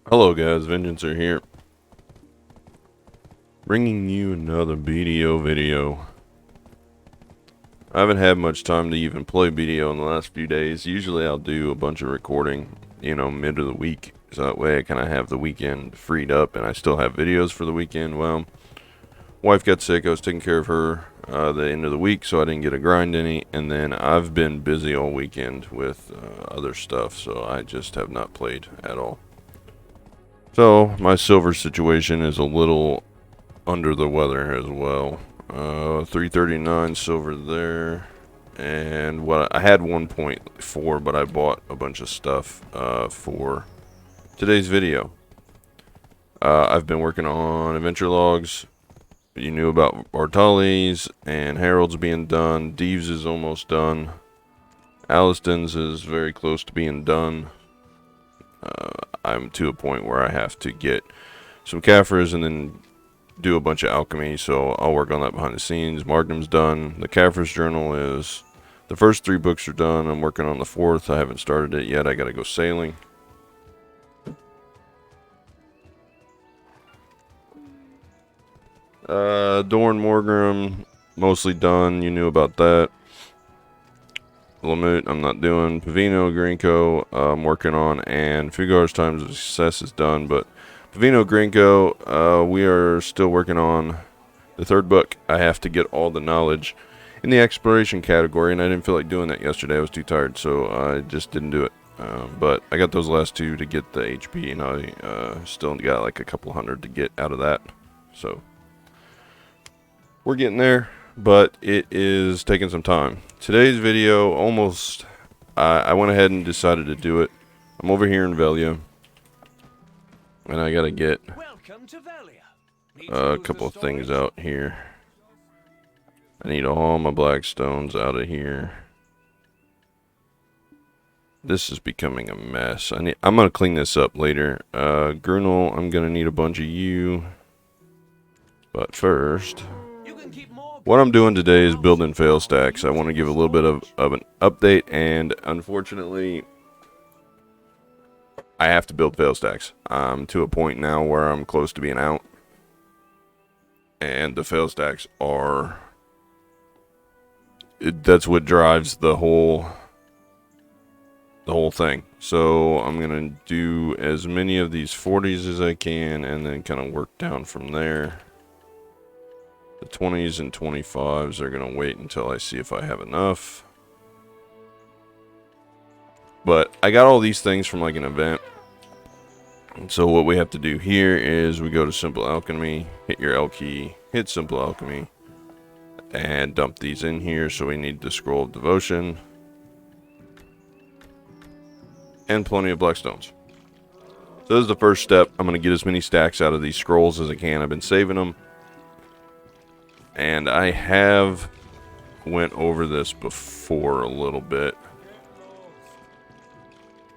Hello guys, Vengeancer here, bringing you another BDO video. I haven't had much time to even play BDO in the last few days. Usually I'll do a bunch of recording, mid of the week, so that way I kind of have the weekend freed up and I still have videos for the weekend. Well, wife got sick, I was taking care of her the end of the week, so I didn't get to grind any, and then I've been busy all weekend with other stuff, so I just have not played at all. So, my silver situation is a little under the weather as well. 339 silver there. And what I had 1.4, but I bought a bunch of stuff for today's video. I've been working on adventure logs. You knew about Bartali's and Harold's being done. Deeves is almost done. Alliston's is very close to being done. I'm to a point where I have to get some Kafirs and then do a bunch of alchemy, so I'll work on that behind the scenes. Magnum's done. The Kafirs journal is... The first 3 books are done. I'm working on the 4th. I haven't started it yet. I gotta go sailing. Dorn Morgrim, mostly done. You knew about that. Lamut, I'm not doing. Pavino, Grinko, I'm working on, and Fugar's Times of Success is done, but Pavino, Grinko, we are still working on the 3rd book. I have to get all the knowledge in the exploration category, and I didn't feel like doing that yesterday. I was too tired, so I just didn't do it. But I got those last 2 to get the HP, and I still got like a couple hundred to get out of that. So we're getting there, but it is taking some time. Today's video, I went ahead and decided to do it. I'm over here in Velia, and I gotta get a couple of things out here. I need all my black stones out of here. This is becoming a mess. I'm gonna clean this up later. Grunil, I'm gonna need a bunch of you. But first, what I'm doing today is building Failstacks. I want to give a little bit of an update, and unfortunately, I have to build Failstacks. I'm to a point now where I'm close to being out, and the Failstacks are... that's what drives the whole thing. So I'm gonna do as many of these 40s as I can, and then kind of work down from there. The 20s and 25s are going to wait until I see if I have enough. But I got all these things from like an event. And so what we have to do here is we go to Simple Alchemy, hit your L key, hit Simple Alchemy, and dump these in here. So we need the Scroll of Devotion. And plenty of black stones. So this is the first step. I'm going to get as many stacks out of these scrolls as I can. I've been saving them. And I have went over this before a little bit.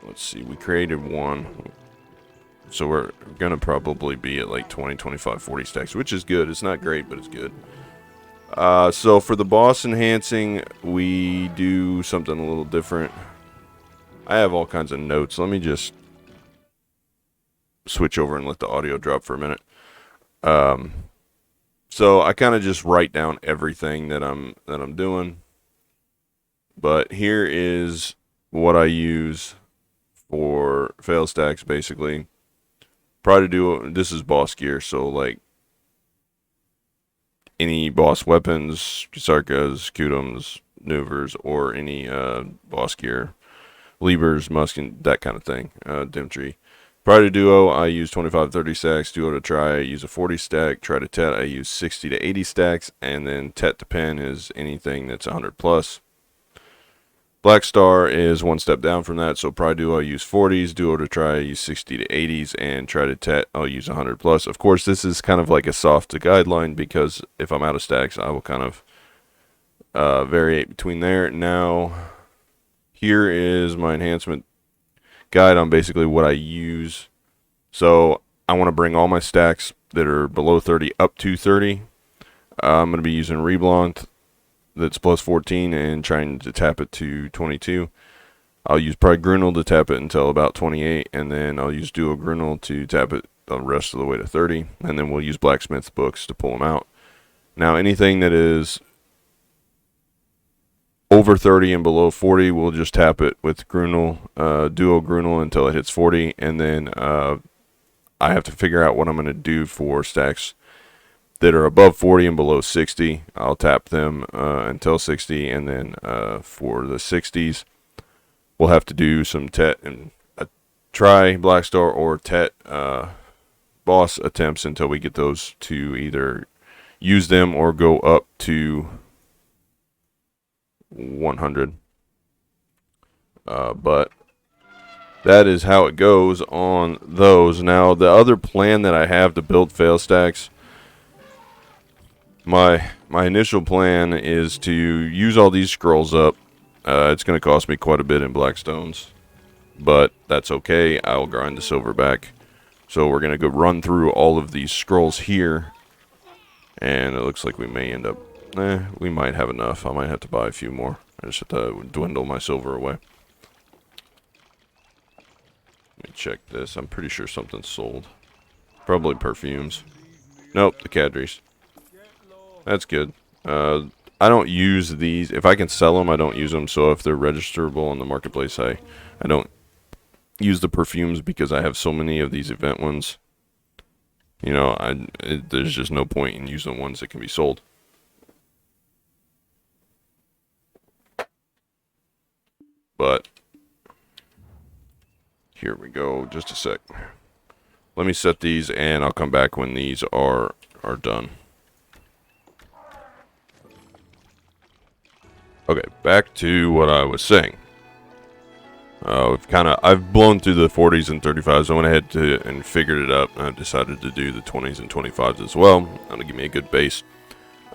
Let's see, we created one. So we're going to probably be at like 20, 25, 40 stacks, which is good. It's not great, but it's good. So for the boss enhancing, we do something a little different. I have all kinds of notes. Let me just switch over and let the audio drop for a minute. So I kind of just write down everything that I'm doing. But here is what I use for Failstacks basically. Probably do this is boss gear, so like any boss weapons, Sarkas, Kudums, Nuvers, or any boss gear, Liebers, Muskin, that kind of thing. Dimtree. Prior to Duo, I use 25-30 stacks. Duo to Try, I use a 40 stack. Try to Tet, I use 60 to 80 stacks. And then Tet to Pen is anything that's 100 plus. Black Star is one step down from that. So Prior Duo, I use 40s. Duo to Try, I use 60 to 80s. And Try to Tet, I'll use 100 plus. Of course, this is kind of like a soft guideline because if I'm out of stacks, I will kind of variate between there. Now, here is my enhancement guide on basically what I use. So I want to bring all my stacks that are below 30 up to 30. I'm going to be using Reblath that's plus 14 and trying to tap it to 22. I'll use probably Grunil to tap it until about 28, and then I'll use Duo Grunil to tap it the rest of the way to 30, and then we'll use Blacksmith books to pull them out. Now, anything that is over 30 and below 40, we'll just tap it with Grunil, Duo Grunil until it hits 40, and then I have to figure out what I'm going to do for stacks that are above 40 and below 60. I'll tap them until 60, and then for the 60s, we'll have to do some TET and try Blackstar or TET boss attempts until we get those to either use them or go up to 100. But that is how it goes on those. Now, the other plan that I have to build Failstacks, my initial plan is to use all these scrolls up. It's going to cost me quite a bit in Blackstones, but that's okay. I'll grind the silver back. So we're going to go run through all of these scrolls here, and it looks like we may end up, we might have enough. I might have to buy a few more. I just have to dwindle my silver away. Let me check this. I'm pretty sure something's sold. Probably perfumes. Nope, the cadres. That's good. I don't use these. If I can sell them, I don't use them. So if they're registerable on the marketplace, I don't use the perfumes because I have so many of these event ones. You know, there's just no point in using ones that can be sold. But here we go. Just a sec. Let me set these, and I'll come back when these are done. Okay, back to what I was saying. I've blown through the 40s and 35s. I went ahead and figured it up. I've decided to do the 20s and 25s as well. That'll give me a good base.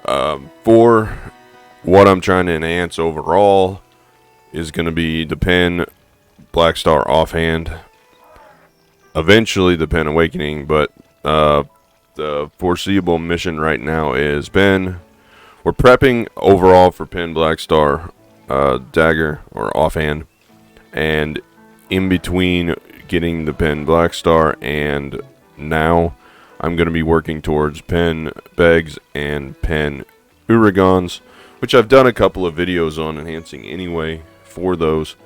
For what I'm trying to enhance overall is going to be the Pen Blackstar offhand. Eventually the Pen Awakening, but the foreseeable mission right now is Pen. We're prepping overall for Pen Blackstar dagger or offhand, and in between getting the Pen Blackstar and now I'm going to be working towards Pen Begs and Pen Uragons, which I've done a couple of videos on enhancing anyway for those,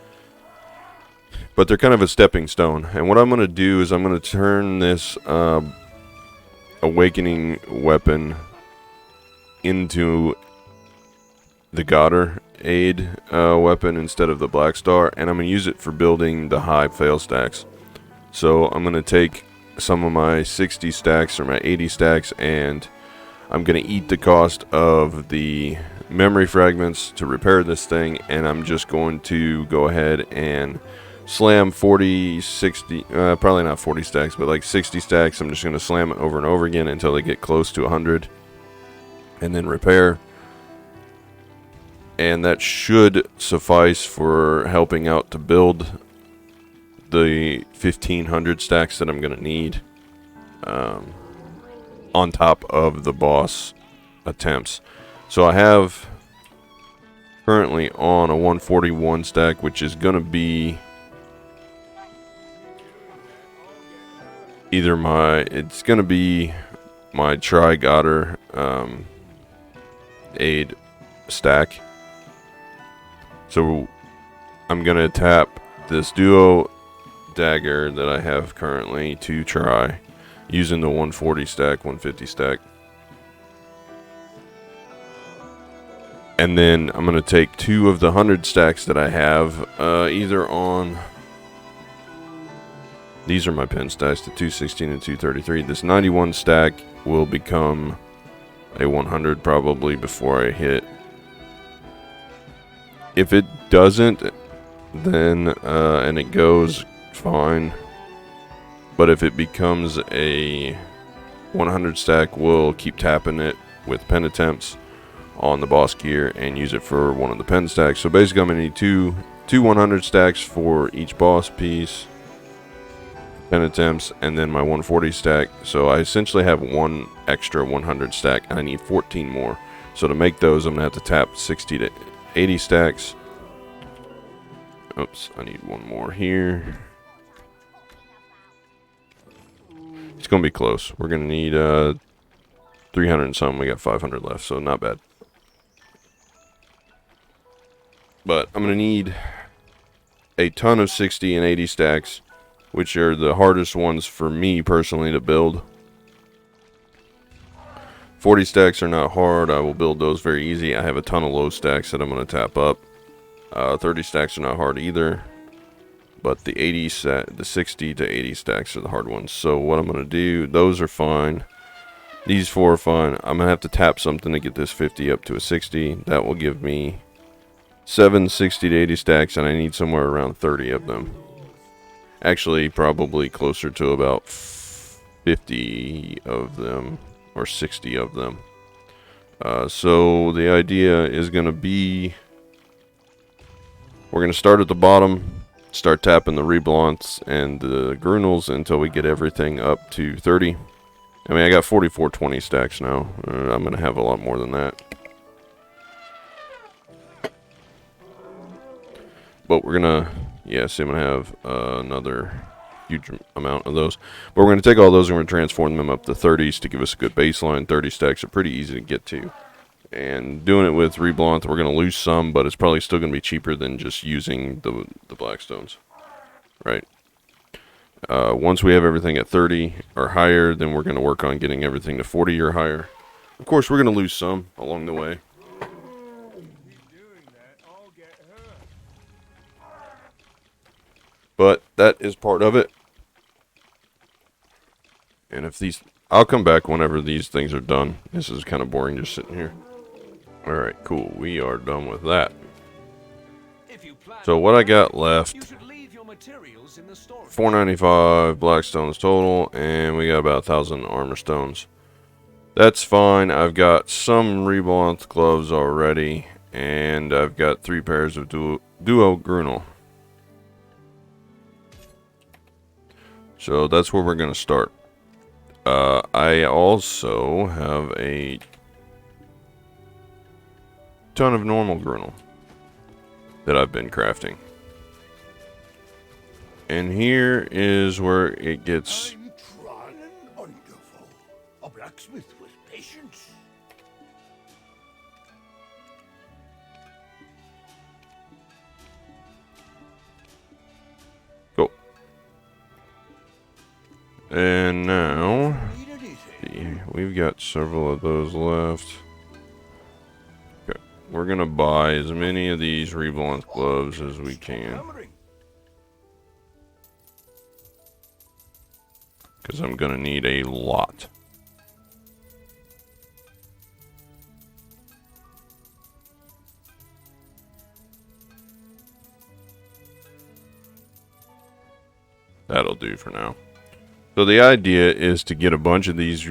but they're kind of a stepping stone. And what I'm going to do is I'm going to turn this awakening weapon into the Goddard aid weapon instead of the Blackstar, and I'm going to use it for building the high fail stacks. So I'm going to take some of my 60 stacks or my 80 stacks, and I'm going to eat the cost of the memory fragments to repair this thing, and I'm just going to go ahead and slam 40, 60, probably not 40 stacks, but like 60 stacks. I'm just going to slam it over and over again until they get close to 100, and then repair. And that should suffice for helping out to build the 1500 stacks that I'm going to need on top of the boss attempts. So I have currently on a 141 stack, which is going to be either it's going to be my Tri-Goddard aid stack. So I'm going to tap this Duo dagger that I have currently to try using the 140 stack, 150 stack. And then I'm going to take 2 of the 100 stacks that I have, either on, these are my pen stacks, the 216 and 233. This 91 stack will become a 100 probably before I hit. If it doesn't, then, and it goes fine. But if it becomes a 100 stack, we'll keep tapping it with pen attempts on the boss gear and use it for one of the pen stacks. So basically I'm going to need two 100 stacks for each boss piece, pen attempts, and then my 140 stack. So I essentially have one extra 100 stack, and I need 14 more. So to make those, I'm going to have to tap 60 to 80 stacks. Oops, I need one more here. It's going to be close. We're going to need 300 and some. We got 500 left, so not bad. But I'm going to need a ton of 60 and 80 stacks, which are the hardest ones for me personally to build. 40 stacks are not hard. I will build those very easy. I have a ton of low stacks that I'm going to tap up. 30 stacks are not hard either. But the 60 to 80 stacks are the hard ones. So what I'm going to do, those are fine. These 4 are fine. I'm going to have to tap something to get this 50 up to a 60. That will give me 7 60 to 80 stacks, and I need somewhere around 30 of them. Actually, probably closer to about 50 of them, or 60 of them. So the idea is going to be, we're going to start at the bottom. Start tapping the Reblaths and the Grunils until we get everything up to 30. I mean, I got 4420 stacks now. I'm going to have a lot more than that. But we're going to, yeah, see, I'm going to have another huge amount of those. But we're going to take all those and we're going to transform them up to 30s to give us a good baseline. 30 stacks are pretty easy to get to. And doing it with Reblath, we're going to lose some, but it's probably still going to be cheaper than just using the Blackstones. Right? Once we have everything at 30 or higher, then we're going to work on getting everything to 40 or higher. Of course, we're going to lose some along the way. But that is part of it. And if these, I'll come back whenever these things are done. This is kind of boring just sitting here. Alright, cool. We are done with that. So what I got left, 495 Blackstones total, and we got about 1,000 armor stones. That's fine. I've got some Reblath gloves already, and I've got 3 pairs of duo Grunil. So that's where we're going to start. I also have a ton of normal Grunil that I've been crafting. And here is where it gets wonderful. A blacksmith with patience. Cool. And now, see, we've got several of those left. Okay, we're gonna buy as many of these Reblath gloves as we can, because I'm gonna need a lot. That'll do for now. So the idea is to get a bunch of these,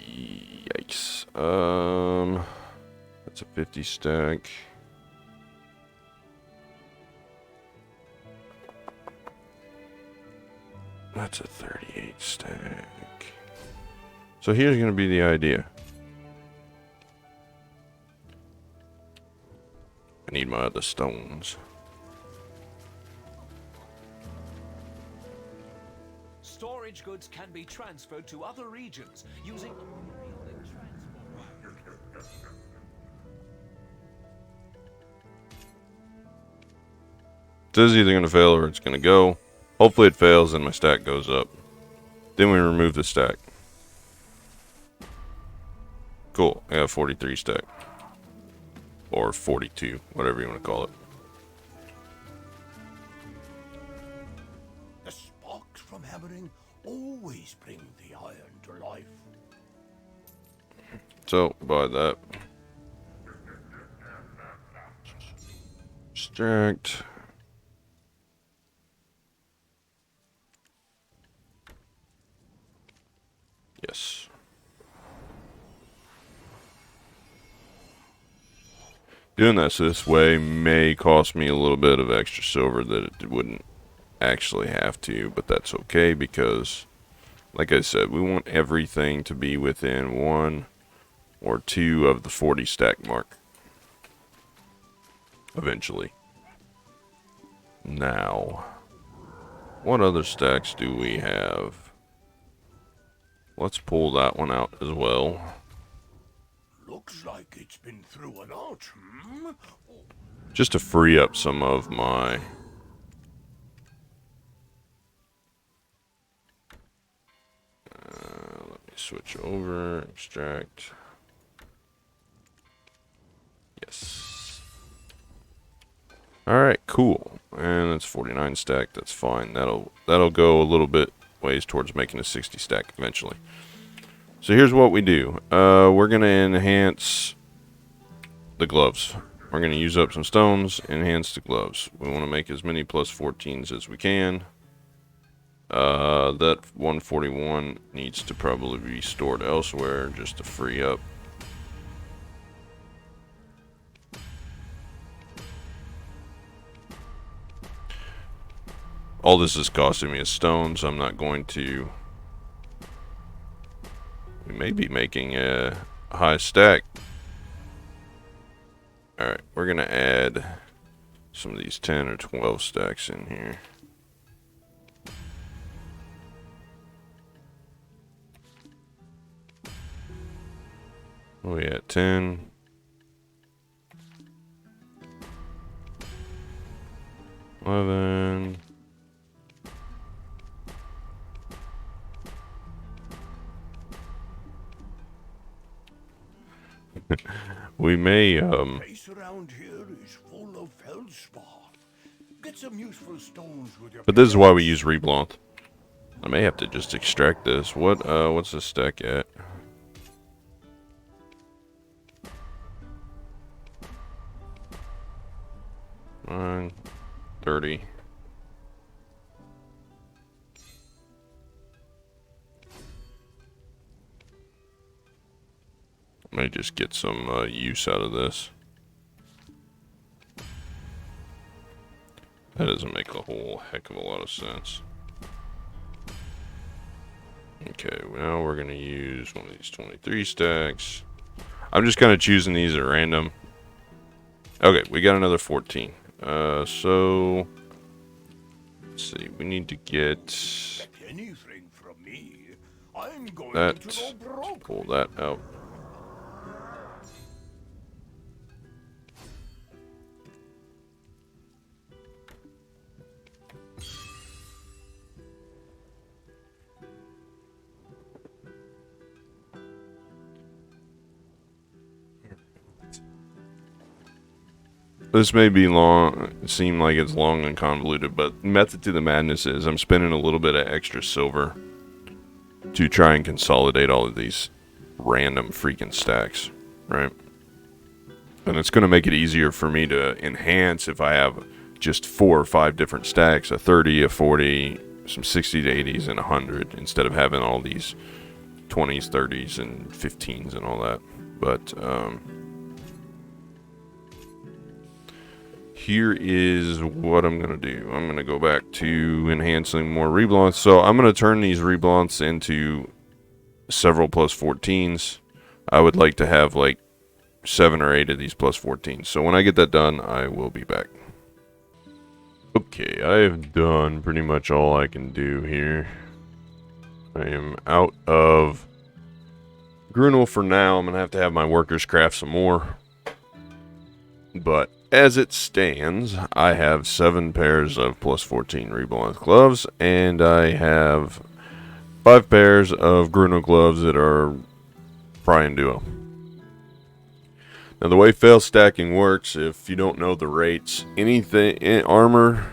yikes, that's a 50 stack. That's a 38 stack. So here's going to be the idea. I need my other stones. Storage goods can be transferred to other regions using This is either going to fail or it's going to go. Hopefully it fails and my stack goes up. Then we remove the stack. Cool. I got 43 stack. Or 42, whatever you want to call it. The sparks from hammering always bring the iron to life. So, buy that. Extract. Yes. Doing this way may cost me a little bit of extra silver that it wouldn't actually have to, but that's okay because, like I said, we want everything to be within 1 or 2 of the 40 stack mark. eventually. Now, what other stacks do we have? Let's pull that one out as well. Looks like it's been through an arch, hmm? Just to free up some of my... let me switch over, extract. Yes. Alright, cool. And that's 49 stack, that's fine. That'll go a little bit ways towards making a 60 stack eventually. So here's what we do. We're going to enhance the gloves. We're going to use up some stones, enhance the gloves. We want to make as many plus 14s as we can. That 141 needs to probably be stored elsewhere just to free up. All this is costing me is stones. I'm not going to... We may be making a high stack. Alright, we're going to add some of these 10 or 12 stacks in here. We at 10. 11. We may, Place around here is full of feldspar. Get some useful stones with your but this is why we use Reblath. I may have to just extract this. What's this stack at? Fine. 30. May just get some use out of this. That doesn't make a whole heck of a lot of sense. Okay, now we're going to use one of these 23 stacks. I'm just kind of choosing these at random. Okay, we got another 14. So let's see. We need to get anything from me. I'm going that. to go broke. Pull that out. This may be long, seem like it's long and convoluted, but method to the madness is I'm spending a little bit of extra silver to try and consolidate all of these random freaking stacks, right? And it's going to make it easier for me to enhance if I have just 4 or 5 different stacks, a 30, a 40, some 60 to 80s, and 100, instead of having all these 20s, 30s, and 15s and all that. But, here is what I'm going to do. I'm going to go back to enhancing more Reblaths. So I'm going to turn these Reblaths into several plus 14s. I would like to have like 7 or 8 of these plus 14s. So when I get that done, I will be back. Okay, I have done pretty much all I can do here. I am out of Grunil for now. I'm going to have my workers craft some more. But as it stands, I have 7 pairs of plus 14 Reblath gloves, and I have 5 pairs of Grunil gloves that are Pry and Duo. Now, the way fail stacking works, if you don't know the rates, anything armor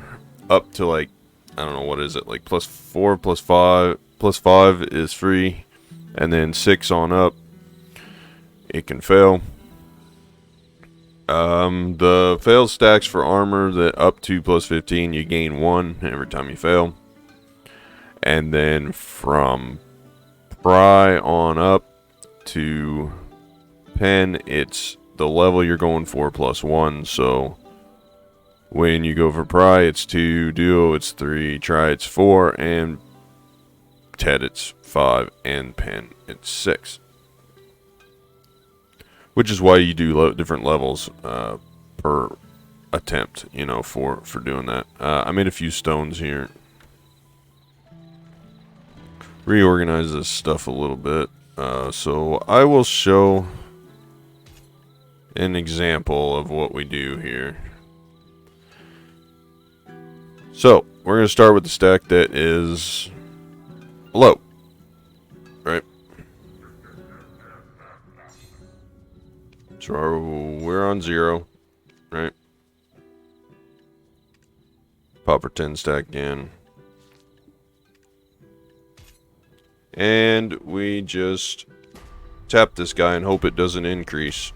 up to like, I don't know, what is it, like plus 4, plus 5 is free, and then 6 on up, it can fail. The fail stacks for armor that up to plus 15, you gain 1 every time you fail. And then from Pry on up to Pen, it's the level you're going for plus 1. So when you go for Pry, it's 2, Duo, it's 3, Try, it's 4, and Ted, it's 5, and Pen, it's 6. Which is why you do different levels per attempt, you know, for doing that. I made a few stones here. Reorganize this stuff a little bit. So I will show an example of what we do here. So we're going to start with the stack that is low, right? So we're on 0, right? Pop our 10 stack in. And we just tap this guy and hope it doesn't increase.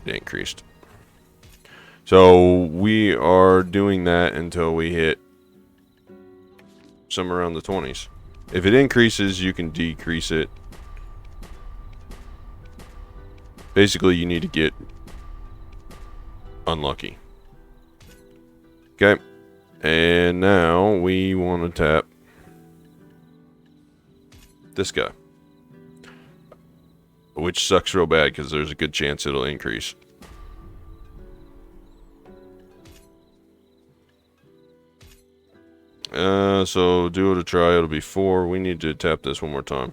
It increased. So we are doing that until we hit somewhere around the 20s. If it increases, you can decrease it. Basically, you need to get unlucky. Okay. And now we want to tap this guy. Which sucks real bad because there's a good chance it'll increase. So duo to try, it'll be 4. We need to tap this one more time.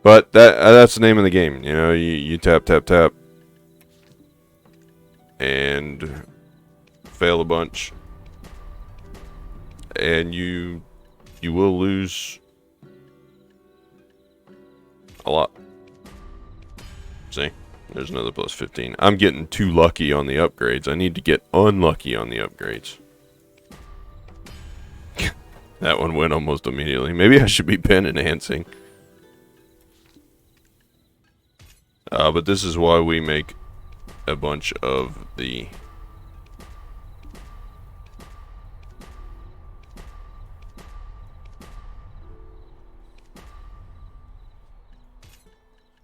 But that's the name of the game. You know, you tap, tap, tap. And fail a bunch. And you will lose a lot. See? There's another plus 15. I'm getting too lucky on the upgrades. I need to get unlucky on the upgrades. That one went almost immediately. Maybe I should be pen enhancing. But this is why we make a bunch of the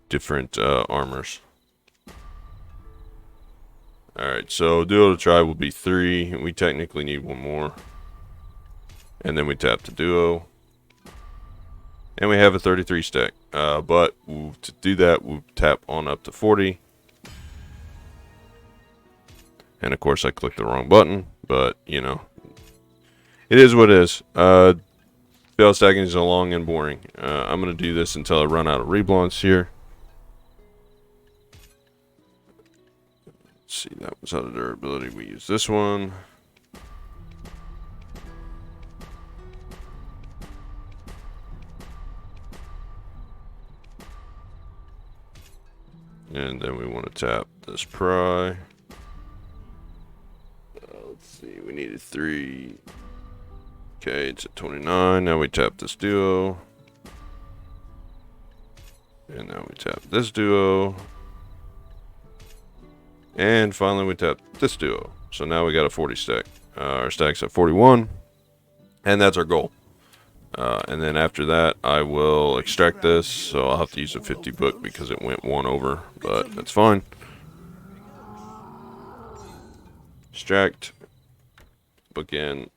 different armors. Alright, so duo to try will be 3. We technically need one more. And then we tap the duo. And we have a 33 stack. But to do that, we'll tap on up to 40. And of course, I clicked the wrong button. But, you know, it is what it is. Failstacking is long and boring. I'm going to do this until I run out of Reblaths here. Let's see, that was out of durability. We use this one. And then we want to tap this pry. Let's see, we needed 3. Okay, it's at 29. Now we tap this duo. And now we tap this duo. And finally we tap this duo. So now we got a 40 stack. Our stack's at 41. And that's our goal. And then after that, I will extract this. So I'll have to use a 50 book because it went 1 over. But that's fine. Extract. Book in.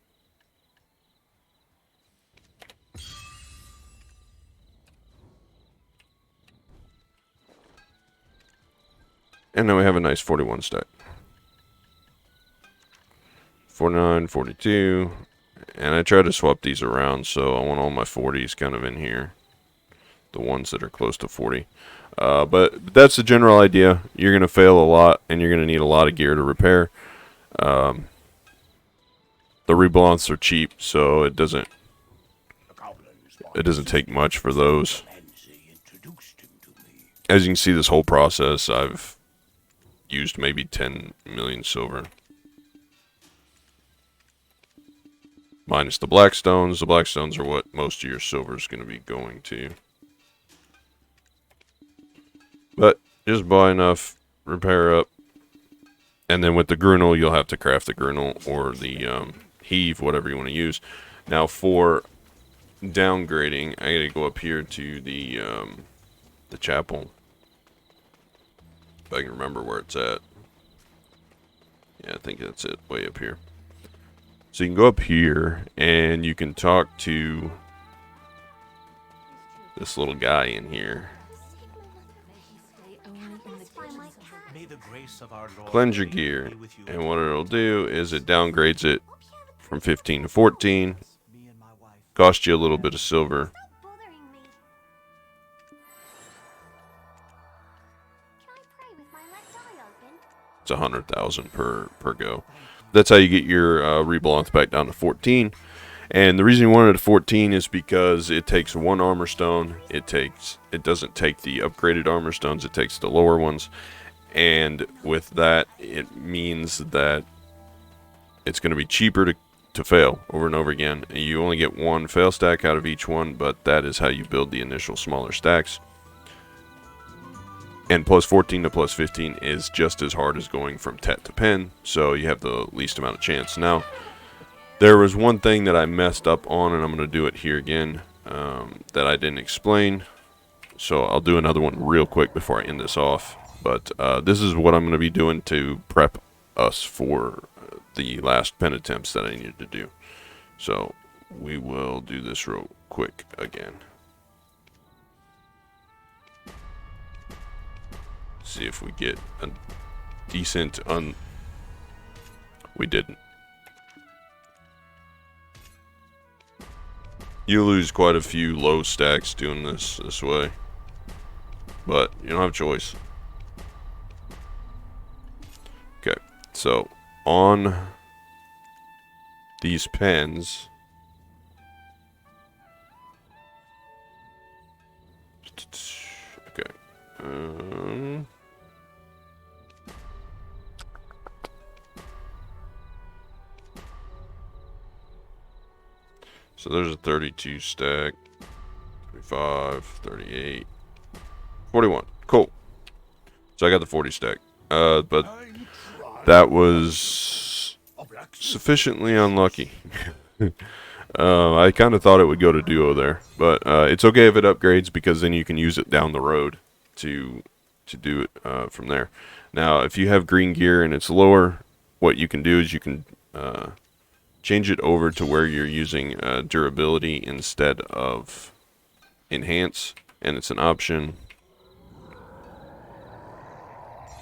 And now we have a nice 41 stack. 49, 42. And I try to swap these around, so I want all my 40s kind of in here. The ones that are close to 40. But that's the general idea. You're going to fail a lot, and you're going to need a lot of gear to repair. The Reblaths are cheap, so it doesn't take much for those. As you can see, this whole process, I've used maybe 10 million silver. Minus the black stones. The black stones are what most of your silver is going to be going to. But just buy enough, repair up. And then with the Grunil, you'll have to craft the Grunil or the heave, whatever you want to use. Now for downgrading, I got to go up here to the chapel. If I can remember where it's at. Yeah, I think that's it, way up here. So you can go up here, and you can talk to this little guy in here. cleanse your gear, and what it'll do is it downgrades it from 15 to 14. Cost you a little bit of silver. It's 100,000 per go. That's how you get your Reblath back down to 14. And the reason you wanted it to 14 is because it takes one armor stone. It doesn't take the upgraded armor stones. It takes the lower ones. And with that, it means that it's going to be cheaper to fail over and over again. You only get one fail stack out of each one, but that is how you build the initial smaller stacks. And plus 14 to plus 15 is just as hard as going from tet to pen, so you have the least amount of chance. Now, there was one thing that I messed up on, and I'm going to do it here again, that I didn't explain. So I'll do another one real quick before I end this off. But this is what I'm going to be doing to prep us for the last pen attempts that I needed to do. So we will do this real quick again. See if we get a decent we didn't. You lose quite a few low stacks doing this way, but you don't have a choice. Okay, so on these pens, okay, so there's a 32 stack, 35, 38, 41. Cool. So I got the 40 stack. But that was sufficiently unlucky. I kind of thought it would go to duo there, but it's okay if it upgrades because then you can use it down the road to do it from there. Now, if you have green gear and it's lower, what you can do is you can change it over to where you're using durability instead of enhance, and it's an option.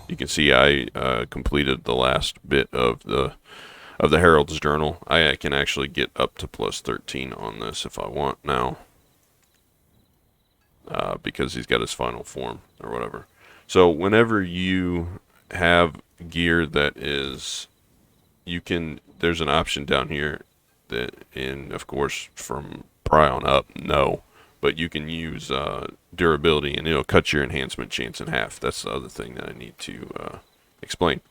You can see I completed the last bit of the Herald's Journal. I can actually get up to plus 13 on this if I want now, because he's got his final form or whatever. So whenever you have gear that is, there's an option down here that, of course, from pry on up, no. But you can use durability, and it'll cut your enhancement chance in half. That's the other thing that I need to explain.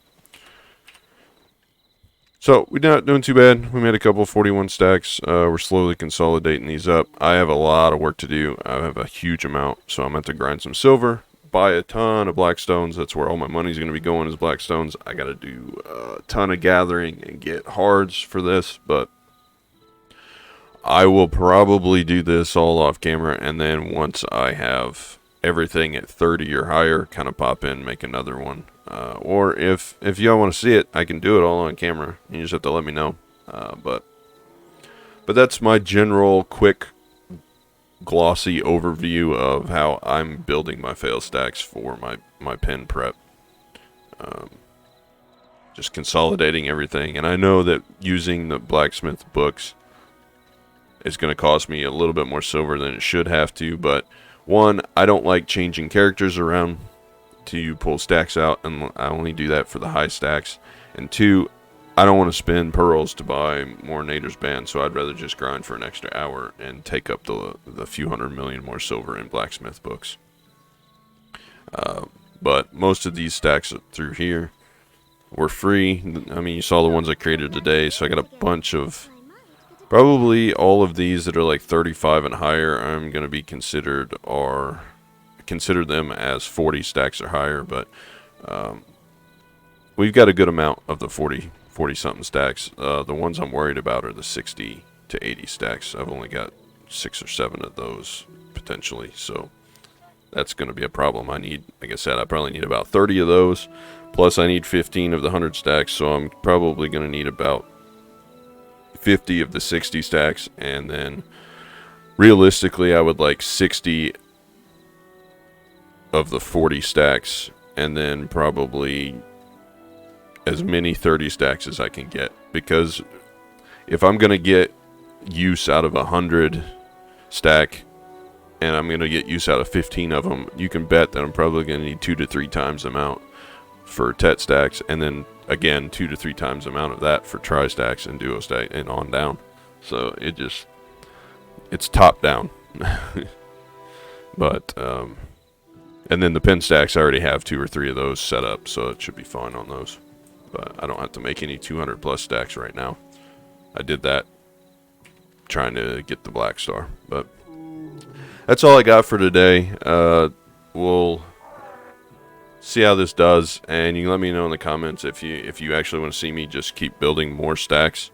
So we're not doing too bad. We made a couple 41 stacks. We're slowly consolidating these up. I have a lot of work to do. I have a huge amount, so I'm going to have to grind some silver, buy a ton of black stones. That's where all my money's going to be going, is black stones. I got to do a ton of gathering and get hards for this, but I will probably do this all off camera, and then once I have everything at 30 or higher, kind of pop in, make another one. Or if y'all want to see it, I can do it all on camera. You just have to let me know. But that's my general quick glossy overview of how I'm building my fail stacks for my pen prep. Just consolidating everything, and I know that using the blacksmith books is going to cost me a little bit more silver than it should have to, but one, I don't like changing characters around to pull stacks out, and I only do that for the high stacks. And two, I don't want to spend pearls to buy more Nader's Band, so I'd rather just grind for an extra hour and take up the few 100 million more silver in blacksmith books. But most of these stacks through here were free. I mean, you saw the ones I created today, so I got a bunch of, probably all of these that are like 35 and higher, I'm going to be consider them as 40 stacks or higher, but we've got a good amount of the 40 something stacks. The ones I'm worried about are the 60 to 80 stacks. I've only got 6 or 7 of those potentially, so that's going to be a problem. Like I said, I probably need about 30 of those, plus I need 15 of the 100 stacks, so I'm probably going to need about 50 of the 60 stacks, and then realistically I would like 60 of the 40 stacks and then probably as many 30 stacks as I can get, because if I'm gonna get use out of 100 stack and I'm gonna get use out of 15 of them, you can bet that I'm probably gonna need 2 to 3 times the amount for tet stacks, and then again 2 to 3 times the amount of that for tri stacks and duo stack and on down. So it's top down. But and then the pin stacks, I already have 2 or 3 of those set up, so it should be fine on those. But I don't have to make any 200 plus stacks right now. I did that trying to get the black star. But that's all I got for today. We'll see how this does, and you can let me know in the comments if you actually want to see me just keep building more stacks.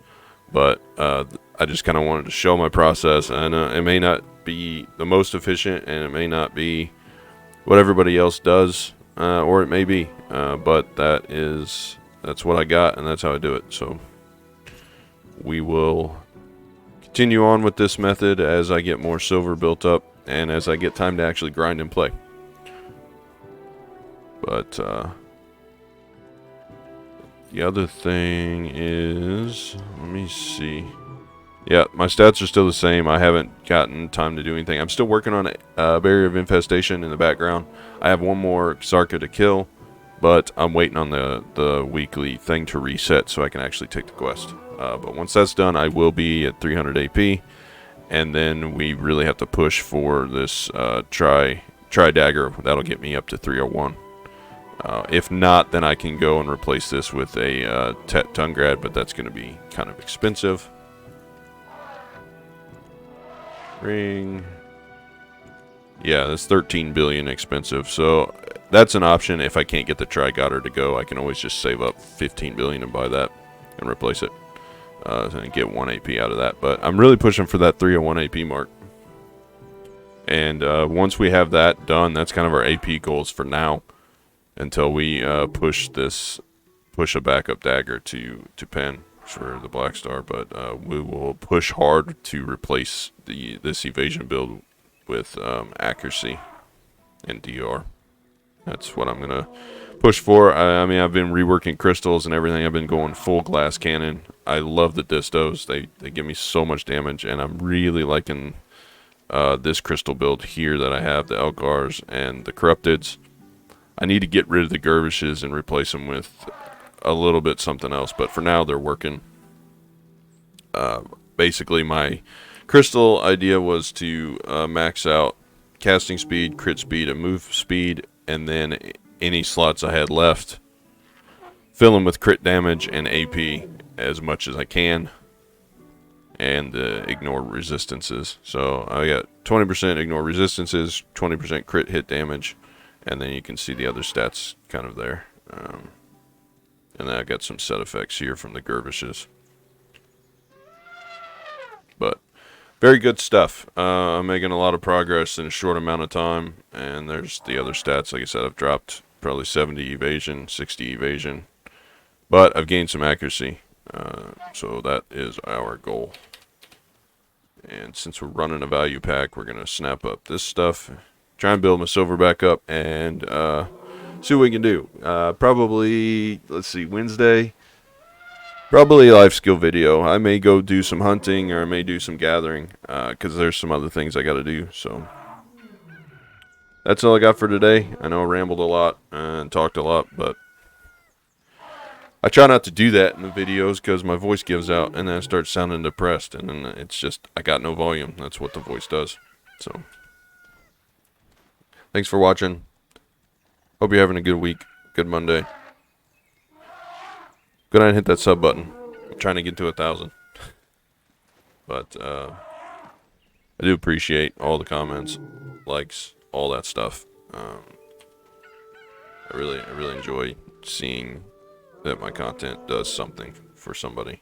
But I just kind of wanted to show my process, and it may not be the most efficient, and it may not be what everybody else does, or it may be, but that's what I got, and that's how I do it. So we will continue on with this method as I get more silver built up and as I get time to actually grind and play. But the other thing is, let me see. Yeah, my stats are still the same. I haven't gotten time to do anything. I'm still working on a barrier of infestation in the background. I have one more Xarca to kill, but I'm waiting on the weekly thing to reset so I can actually take the quest. But once that's done, I will be at 300 AP, and then we really have to push for this tri dagger. That'll get me up to 301. If not, then I can go and replace this with a Tet Tungrad, but that's going to be kind of expensive. Ring. Yeah, that's 13 billion expensive. So that's an option. If I can't get the Tri-Goddard to go, I can always just save up 15 billion and buy that and replace it. And get 1 AP out of that. But I'm really pushing for that 301 AP mark. And once we have that done, that's kind of our AP goals for now. Until we push a backup dagger to pen for the black star. But we will push hard to replace this evasion build with accuracy and DR. That's what I'm gonna push for. I mean, I've been reworking crystals and everything. I've been going full glass cannon. I love the distos. They give me so much damage, and I'm really liking this crystal build here that I have, the Elgars and the Corrupteds. I need to get rid of the Girvishes and replace them with a little bit something else, but for now they're working. Basically, my crystal idea was to max out casting speed, crit speed, and move speed, and then any slots I had left, fill them with crit damage and AP as much as I can, and ignore resistances. So I got 20% ignore resistances, 20% crit hit damage, and then you can see the other stats kind of there. And then I got some set effects here from the Girvishes. But very good stuff. I'm making a lot of progress in a short amount of time. And there's the other stats. Like I said, I've dropped probably 70 evasion, 60 evasion. But I've gained some accuracy. So that is our goal. And since we're running a value pack, we're going to snap up this stuff. Try and build my silver back up and see what we can do. Probably, let's see, Wednesday. Probably a life skill video. I may go do some hunting or I may do some gathering because there's some other things I got to do. So that's all I got for today. I know I rambled a lot and talked a lot, but I try not to do that in the videos because my voice gives out and then I start sounding depressed, and then it's just I got no volume. That's what the voice does. So thanks for watching. Hope you're having a good week. Good Monday. Go down and hit that sub button. I'm trying to get to 1,000. But I do appreciate all the comments, likes, all that stuff. I really enjoy seeing that my content does something for somebody.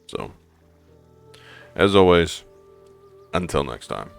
So, as always, until next time.